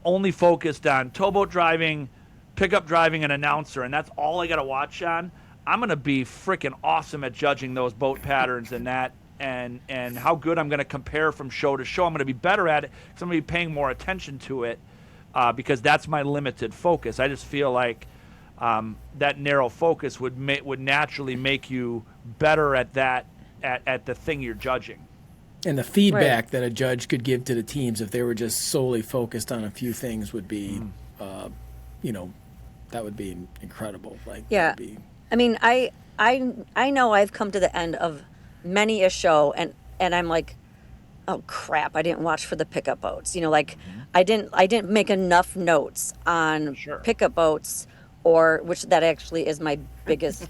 only focused on towboat driving, pickup driving, and announcer, and that's all I got to watch on, I'm going to be freaking awesome at judging those boat patterns and that and how good I'm going to compare from show to show. I'm going to be better at it because I'm going to be paying more attention to it because that's my limited focus. I just feel like that narrow focus would naturally make you better at that at the thing you're judging. And the feedback that a judge could give to the teams if they were just solely focused on a few things would be, that would be incredible. Like, Yeah. I mean, I know I've come to the end of many a show and I'm like, oh crap, I didn't watch for the pickup boats. I didn't make enough notes on pickup boats, or which that actually is my biggest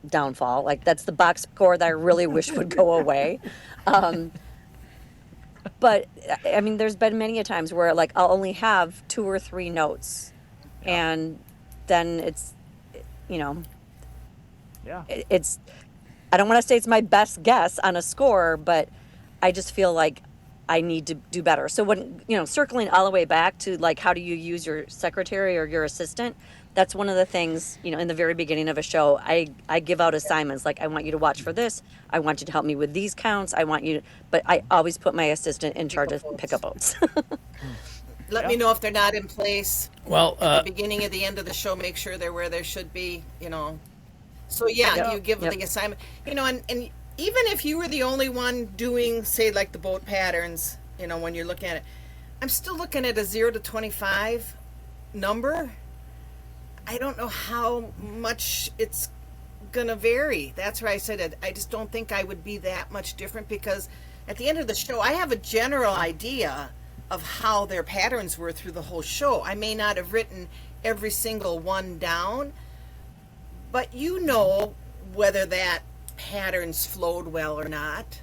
downfall. Like, that's the box score that I really wish would go away. But I mean, there's been many a times where like I'll only have 2 or 3 notes, and then it's, it's, I don't want to say it's my best guess on a score, but I just feel like I need to do better. So when, circling all the way back to like, how do you use your secretary or your assistant? That's one of the things, in the very beginning of a show, I give out assignments. Like, I want you to watch for this. I want you to help me with these counts. But I always put my assistant in charge of pickup boats. Let me know if they're not in place. Well, at the beginning of the end of the show, make sure they're where they should be, So you give the assignment, and even if you were the only one doing, say, like the boat patterns, when you're looking at it, I'm still looking at a 0 to 25 number. I don't know how much it's gonna vary. That's where I said it. I just don't think I would be that much different, because at the end of the show, I have a general idea of how their patterns were through the whole show. I may not have written every single one down, but whether that patterns flowed well or not.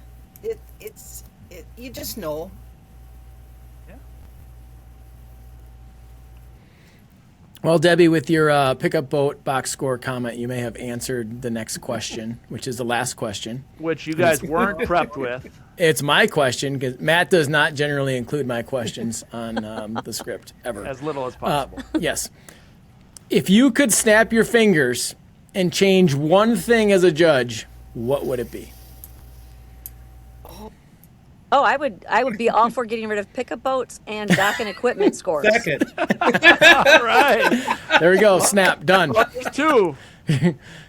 You just know. Well, Debbie, with your pickup boat box score comment, you may have answered the next question, which is the last question. Which you guys weren't prepped with. It's my question, because Matt does not generally include my questions on the script, ever. As little as possible. Yes. If you could snap your fingers and change one thing as a judge, what would it be? Oh, I would be all for getting rid of pickup boats and dock and equipment scores. Second. All right. There we go. Snap. Done. 2.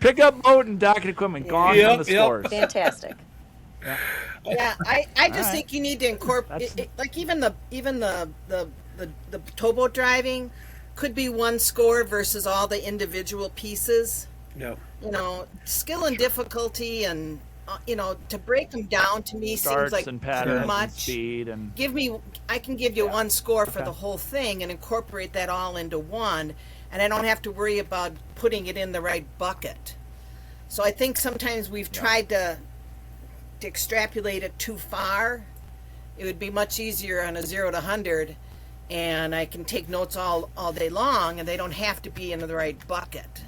Pickup boat and dock and equipment gone from the scores. Fantastic. Yeah, I just think you need to incorporate, like even the towboat driving could be one score versus all the individual pieces. No. Skill and difficulty, and to break them down to me Starts seems like and patterns too much. and speed and I can give you one score for the whole thing and incorporate that all into one, and I don't have to worry about putting it in the right bucket. So I think sometimes we've tried to extrapolate it too far. It would be much easier on a 0 to 100, and I can take notes all day long, and they don't have to be in the right bucket.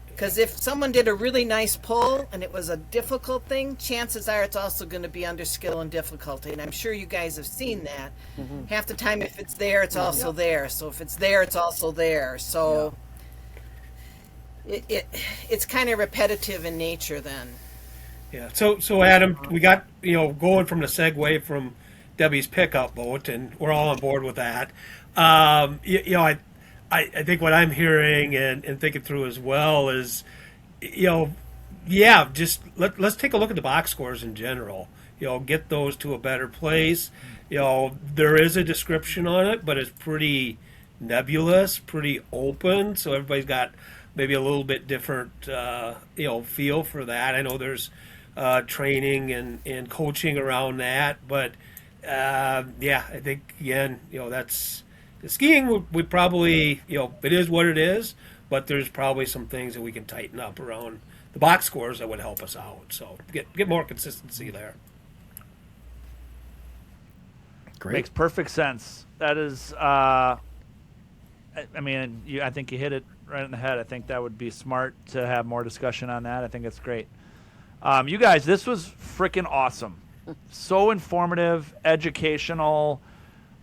Because if someone did a really nice pull and it was a difficult thing, chances are it's also going to be under skill and difficulty. And I'm sure you guys have seen that. Mm-hmm. Half the time, if it's there, it's also there. So if it's there, it's also there. So it's kind of repetitive in nature then. Yeah. So Adam, we got going from the segue from Debbie's pickup boat, and we're all on board with that. I think what I'm hearing and thinking through as well is, just let's take a look at the box scores in general. Get those to a better place. There is a description on it, but it's pretty nebulous, pretty open. So everybody's got maybe a little bit different, feel for that. I know there's training and coaching around that, but I think again, that's. Skiing, we probably, it is what it is, but there's probably some things that we can tighten up around the box scores that would help us out. So get more consistency there. Great. Makes perfect sense. That is, I think you hit it right in the head. I think that would be smart to have more discussion on that. I think it's great. You guys, this was freaking awesome. So informative, educational.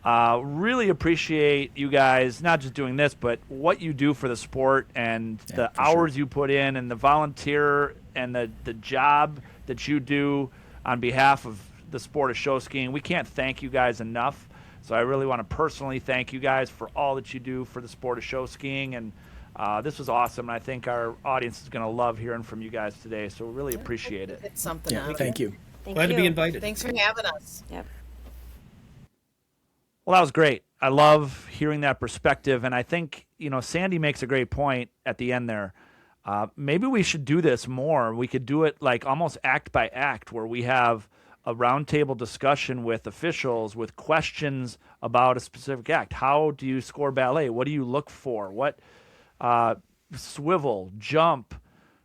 Really appreciate you guys not just doing this, but what you do for the sport and the hours you put in and the volunteer and the job that you do. on behalf of the sport of show skiing, we can't thank you guys enough. So I really want to personally thank you guys for all that you do for the sport of show skiing. And this was awesome. And I think our audience is going to love hearing from you guys today. So we really appreciate it. It's something. Yeah, thank you. Glad to be invited. Thanks for having us. Yep. Well, that was great. I love hearing that perspective. And I think, Sandi makes a great point at the end there. Maybe we should do this more. We could do it like almost act by act, where we have a roundtable discussion with officials with questions about a specific act. How do you score ballet? What do you look for? What swivel, jump,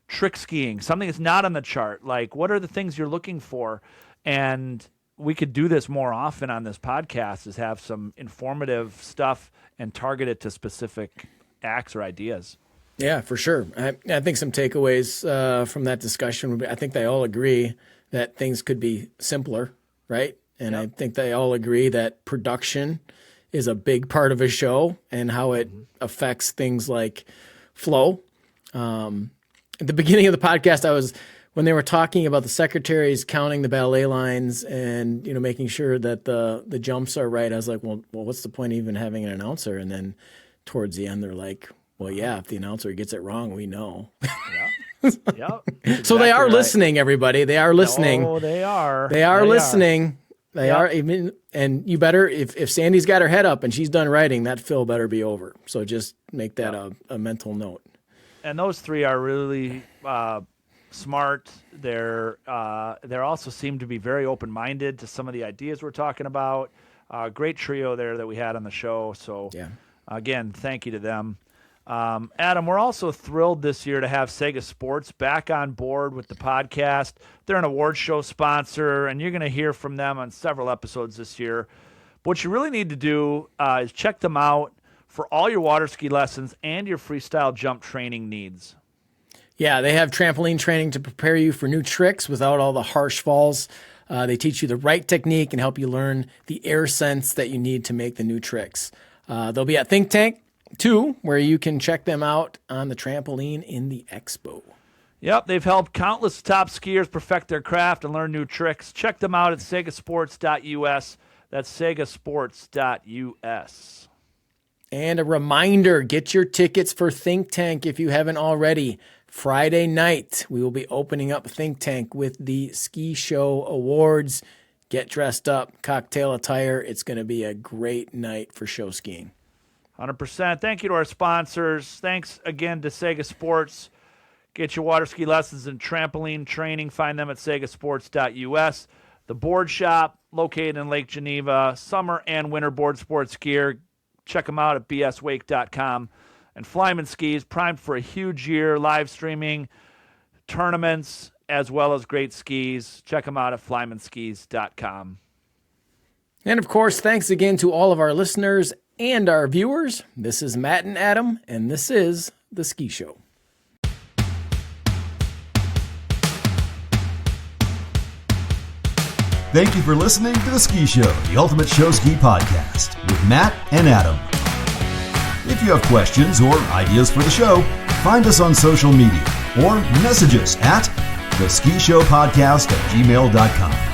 trick skiing, something that's not on the chart. Like, what are the things you're looking for? And we could do this more often on this podcast, is have some informative stuff and target it to specific acts or ideas. Yeah, for sure. I think some takeaways from that discussion would be, I think they all agree that things could be simpler, right? And I think they all agree that production is a big part of a show and how it affects things like flow. At the beginning of the podcast, when they were talking about the secretaries counting the ballet lines and, making sure that the jumps are right, I was like, well, what's the point of even having an announcer? And then towards the end, they're like, well, yeah, if the announcer gets it wrong, we know. Yeah. So they are listening, everybody. They are listening. Oh, they are. They are listening. They are even, and you better, if Sandi's got her head up and she's done writing, that fill better be over. So just make that a mental note. And those three are really smart. They're also seem to be very open-minded to some of the ideas we're talking about. Great trio there that we had on the show. So again, thank you to them. Adam, we're also thrilled this year to have Saga Sports back on board with the podcast. They're an award show sponsor, and you're going to hear from them on several episodes this year. But what you really need to do is check them out for all your water ski lessons and your freestyle jump training needs. Yeah, they have trampoline training to prepare you for new tricks without all the harsh falls. They teach you the right technique and help you learn the air sense that you need to make the new tricks. They'll be at Think Tank 2, where you can check them out on the trampoline in the expo. Yep, they've helped countless top skiers perfect their craft and learn new tricks. Check them out at sagasports.us. That's sagasports.us. And a reminder, get your tickets for Think Tank if you haven't already. Friday night, we will be opening up Think Tank with the Ski Show Awards. Get dressed up, cocktail attire. It's going to be a great night for show skiing. 100%. Thank you to our sponsors. Thanks again to Saga Sports. Get your water ski lessons and trampoline training. Find them at sagasports.us. The Board Shop, located in Lake Geneva. Summer and winter board sports gear. Check them out at bswake.com. And FlymanSkis, primed for a huge year. Live streaming, tournaments, as well as great skis. Check them out at FlymanSkis.com. And of course, thanks again to all of our listeners and our viewers. This is Matt and Adam, and this is The Ski Show. Thank you for listening to The Ski Show, the ultimate show ski podcast with Matt and Adam. If you have questions or ideas for the show, find us on social media or message us at theskishowpodcast@gmail.com.